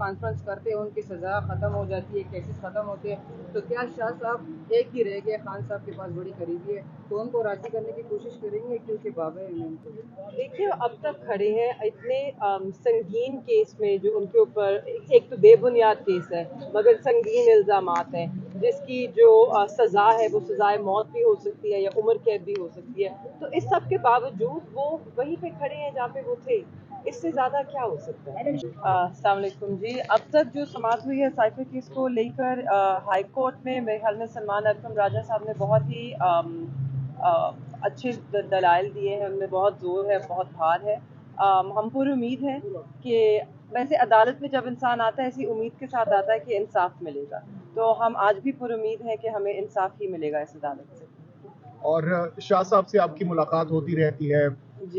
Conference करते हैं उनकी सज़ा ख़त्म हो जाती है, केसेस ख़त्म होते हैं, तो क्या शाह साहब एक ही रह गए, खान साहब के पास बड़ी करीबी है, तो उनको राज़ी करने की कोशिश करेंगे क्योंकि बाबा हैं उनको? देखिए, अब तक खड़े हैं इतने संगीन केस में जो उनके ऊपर, एक तो बेबुनियाद केस है मगर संगीन इल्ज़ामात हैं, जिसकी जो सज़ा है वो सज़ाए मौत भी हो सकती है या उम्र कैद भी हो सकती है। तो इस सब के बावजूद वो वहीं पे खड़े हैं जहाँ पे वो थे, इससे ज़्यादा क्या हो सकता है। अस्सलाम वालेकुम जी। अब तक जो समाअत हुई है साइफर केस को लेकर हाई कोर्ट में मेरे ख्याल में सलमान अकरम राजा साहब ने बहुत ही अच्छे दलाइल दिए हैं, उनमें बहुत ज़ोर है, बहुत भार है। हम पूरी उम्मीद है कि वैसे अदालत में जब इंसान आता है ऐसी उम्मीद के साथ आता है कि इंसाफ मिलेगा, तो हम आज भी पूरी उम्मीद है कि हमें इंसाफ ही मिलेगा इस अदालत से। और शाह साहब से आपकी मुलाकात होती रहती है,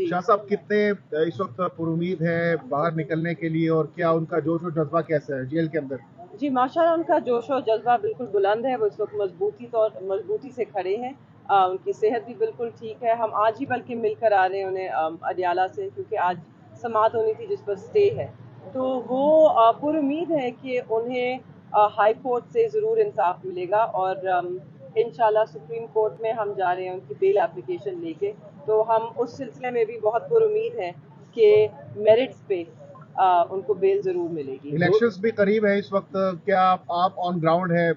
शाह साहब कितने इस वक्त पुरुमीद हैं बाहर निकलने के लिए, और क्या उनका जोश और जज्बा कैसा है जेल के अंदर? जी माशाल्लाह, उनका जोश और जज्बा बिल्कुल बुलंद है, वो इस वक्त मजबूती से खड़े हैं। उनकी सेहत भी बिल्कुल ठीक है। हम आज ही बल्कि मिलकर आ रहे हैं उन्हें अडियाला से, क्योंकि आज समाअत होनी थी जिस पर स्टे है। तो वो पूरी उम्मीद है कि उन्हें हाई कोर्ट से ज़रूर इंसाफ मिलेगा, और इंशाल्लाह सुप्रीम कोर्ट में हम जा रहे हैं उनकी बेल एप्लीकेशन लेके। तो हम उस सिलसिले में भी बहुत पूरी उम्मीद है कि मेरिट्स पे उनको बेल ज़रूर मिलेगी। इलेक्शंस भी करीब है इस वक्त, क्या आप ऑन ग्राउंड है,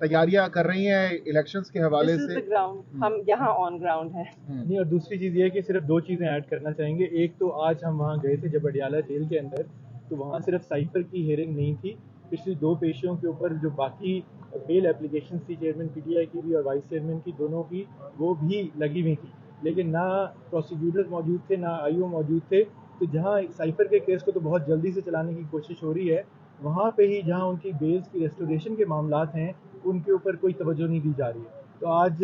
तैयारियां कर रही हैं इलेक्शंस के हवाले से? ग्राउंड हम यहाँ ऑन ग्राउंड है। नहीं, और दूसरी चीज़ ये है कि सिर्फ दो चीज़ें ऐड करना चाहेंगे। एक तो आज हम वहाँ गए थे जब अडियाला जेल के अंदर, तो वहाँ सिर्फ साइफर की हियरिंग नहीं थी, पिछली दो पेशियों के ऊपर जो बाकी बेल एप्लीकेशन थी चेयरमैन पीटीआई की भी और वाइस चेयरमैन की, दोनों की, वो भी लगी हुई थी, लेकिन ना प्रोसिक्यूटर्स मौजूद थे ना आईओ मौजूद थे। तो जहाँ साइफर के केस को तो बहुत जल्दी से चलाने की कोशिश हो रही है, वहाँ पे ही जहाँ उनकी बेल्स की रेस्टोरेशन के मामलात हैं उनके ऊपर कोई तवज्जो नहीं दी जा रही है। तो आज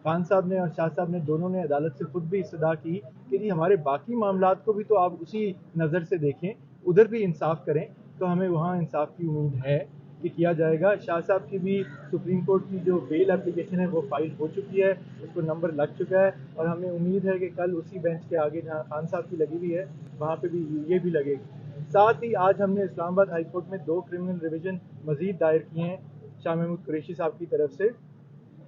खान साहब ने और शाह साहब ने दोनों ने अदालत से खुद भी इस्तदा की कि जी हमारे बाकी मामलात को भी तो आप उसी नज़र से देखें, उधर भी इंसाफ करें। तो हमें वहाँ इंसाफ की उम्मीद है कि किया जाएगा। शाह साहब की भी सुप्रीम कोर्ट की जो बेल एप्लीकेशन है वो फाइल हो चुकी है, उसको नंबर लग चुका है, और हमें उम्मीद है कि कल उसी बेंच के आगे जहाँ खान साहब की लगी हुई है वहाँ पे भी ये भी लगेगी। साथ ही आज हमने इस्लामाबाद हाई कोर्ट में 2 क्रिमिनल रिविजन मजीद दायर किए हैं शाह महमूद कुरैशी साहब की तरफ से,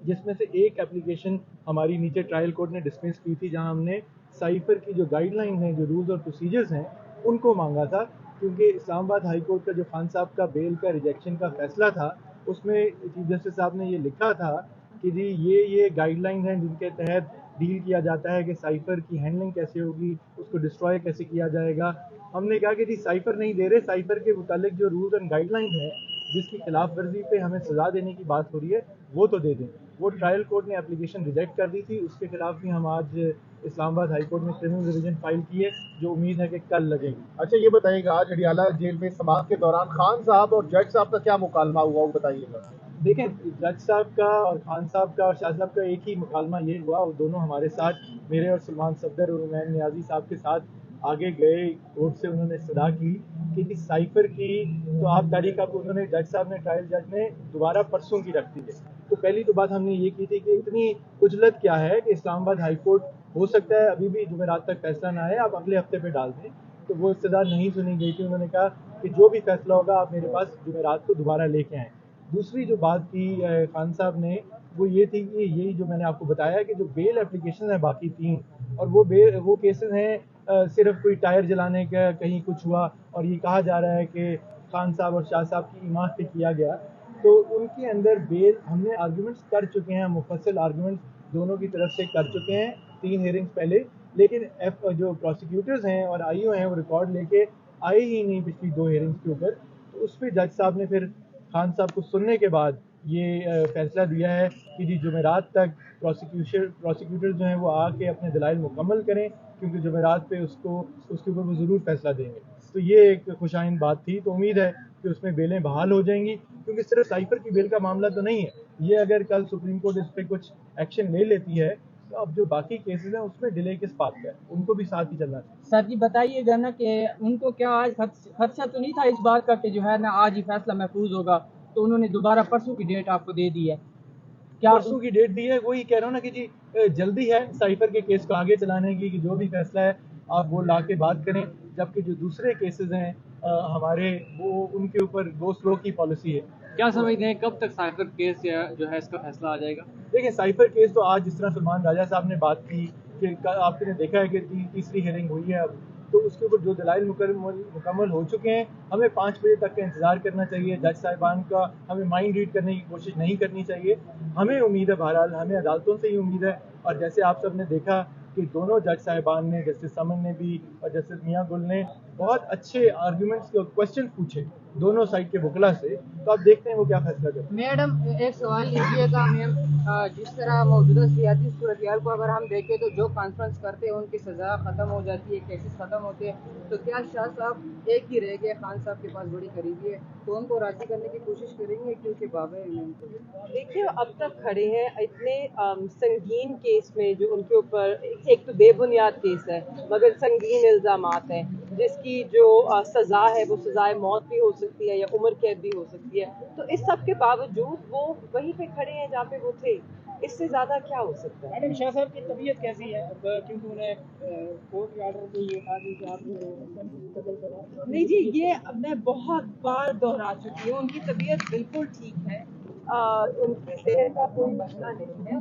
जिसमें से एक एप्लीकेशन हमारी नीचे ट्रायल कोर्ट ने डिसमिस की थी, जहां हमने साइफर की जो गाइडलाइन हैं, जो रूल्स और प्रोसीजर्स हैं, उनको मांगा था। क्योंकि इस्लामाबाद हाई कोर्ट का जो खान साहब का बेल का रिजेक्शन का फैसला था, उसमें चीफ जस्टिस साहब ने ये लिखा था कि जी ये गाइडलाइन हैं जिनके तहत डील किया जाता है कि साइफर की हैंडलिंग कैसे होगी, उसको डिस्ट्रॉय कैसे किया जाएगा। हमने कहा कि जी साइफर नहीं दे रहे, साइफर के मुतालिक जो रूल्स एंड गाइडलाइन है जिसकी खिलाफ वर्जी पे हमें सजा देने की बात हो रही है, वो तो दे दें। वो ट्रायल कोर्ट ने एप्लीकेशन रिजेक्ट कर दी थी, उसके खिलाफ भी हम आज इस्लामाबाद हाई कोर्ट में क्रिमिनल रिविजन फाइल की है, जो उम्मीद है कि कल लगेगी। अच्छा ये बताइएगा, आज अडियाला जेल में समाअत के दौरान खान साहब और जज साहब का क्या मुकालमा हुआ, वो बताइएगा। देखें, जज साहब का और खान साहब का और शाह साहब का एक ही मुकालमा ये हुआ, और दोनों हमारे साथ, मेरे और सलमान सफदर और उमैन नियाजी साहब के साथ आगे गए कोर्ट से। उन्होंने सदा की कि साइफर की तो आप तारीख आपको, उन्होंने जज साहब ने, ट्रायल जज ने दोबारा परसों की रख दी है। तो पहली तो बात हमने ये की थी कि इतनी उजलत क्या है कि इस्लामाबाद हाई कोर्ट हो सकता है अभी भी जुमेरात तक फैसला ना आए, आप अगले हफ्ते पे डाल दें। तो वो इस्तदा नहीं सुनी गई थी। उन्होंने कहा कि जो भी फैसला होगा आप मेरे पास जुमेरात को दोबारा लेके आएँ। दूसरी जो बात की खान साहब ने, वो ये थी कि यही जो मैंने आपको बताया कि जो बेल एप्लीकेशन है बाकी 3, और वो केसेस हैं सिर्फ कोई टायर जलाने का कहीं कुछ हुआ और ये कहा जा रहा है कि खान साहब और शाह साहब की इमारत पे किया गया, तो उनके अंदर बेल हमने आर्गूमेंट्स कर चुके हैं, मुफस्सल आर्गूमेंट्स दोनों की तरफ से कर चुके हैं 3 हियरिंग्स पहले। लेकिन जो प्रोसिक्यूटर्स हैं और आईओ हैं वो रिकॉर्ड लेके आए ही नहीं पिछली 2 हियरिंग्स के ऊपर। तो उस पर जज साहब ने फिर खान साहब को सुनने के बाद ये फैसला दिया है कि जी जुमेरात तक प्रोसिक्यूटर जो हैं वो आके अपने दलाइल मुकम्मल करें, क्योंकि जुमेरात पे उसके ऊपर वो ज़रूर फैसला देंगे। तो ये एक खुशाइन बात थी। तो उम्मीद है कि उसमें बेलें बहाल हो जाएंगी, क्योंकि सिर्फ साइफर की बेल का मामला तो नहीं है ये। अगर कल सुप्रीम कोर्ट इस पर कुछ एक्शन ले लेती है, तो अब जो बाकी केसेस हैं उसमें डिले किस बात का है, उनको भी साथ ही चलना चाहिए। सर जी बताइएगा ना कि उनको क्या आज खदशा तो नहीं था इस बात का कि जो है ना आज ही फैसला महफूज होगा, तो उन्होंने दोबारा परसों की डेट आपको दे दी है? क्या परसों की डेट दी है? वही कह रहा हूँ ना कि जी जल्दी है साइफर के केस को आगे चलाने की, कि जो भी फैसला है आप वो ला के बात करें। जबकि जो दूसरे केसेस हैं हमारे वो उनके ऊपर गो स्लो की पॉलिसी है। क्या समझते हैं कब तक साइफर केस या जो है इसका फैसला आ जाएगा? देखिए साइफर केस तो आज जिस तरह सलमान राजा साहब ने बात की कि आपने देखा है कि तीसरी हियरिंग हुई है अब, तो उसके ऊपर जो दलाइल मुकम्मल हो चुके हैं, हमें 5 बजे तक का इंतज़ार करना चाहिए। जज साहिबान का हमें माइंड रीड करने की कोशिश नहीं करनी चाहिए। हमें उम्मीद है, बहरहाल हमें अदालतों से ही उम्मीद है, और जैसे आप सब ने देखा कि दोनों जज साहिबान ने, जस्टिस समन ने भी और जस्टिस मियाँ गुल ने बहुत अच्छे आर्ग्यूमेंट्स के क्वेश्चन पूछे दोनों साइड के वकला से, तो आप देखते हैं वो क्या फैसला करते हैं। मैडम एक सवाल लीजिएगा मैम, जिस तरह मौजूदा सियासी सूरत को अगर हम देखें तो जो कॉन्फ्रेंस करते हैं उनकी सज़ा ख़त्म हो जाती है, केसेस ख़त्म होते हैं, तो क्या शाह साहब एक ही रह गए, खान साहब के पास बड़ी करीबी है, तो उनको राज़ी करने की कोशिश करेंगे क्योंकि बाबा इमाम को? देखिए अब तक खड़े हैं इतने संगीन केस में जो उनके ऊपर, एक तो बेबुनियाद केस है मगर संगीन इल्ज़ामात हैं, जिसकी जो सज़ा है वो सज़ाए मौत भी हो सकती है या उम्र कैद भी हो सकती है। तो इस सब के बावजूद वो वहीं पे खड़े हैं जहाँ पे वो थे, इससे ज़्यादा क्या हो सकता है। मैडम शाह साहब की तबीयत कैसी है क्योंकि उन्हें कोर्ट के आर्डर पे ये कहा कि आप नहीं जी, ये मैं बहुत बार दोहरा चुकी हूँ, उनकी तबीयत बिल्कुल ठीक है, उनकी सेहत का कोई मसला नहीं है।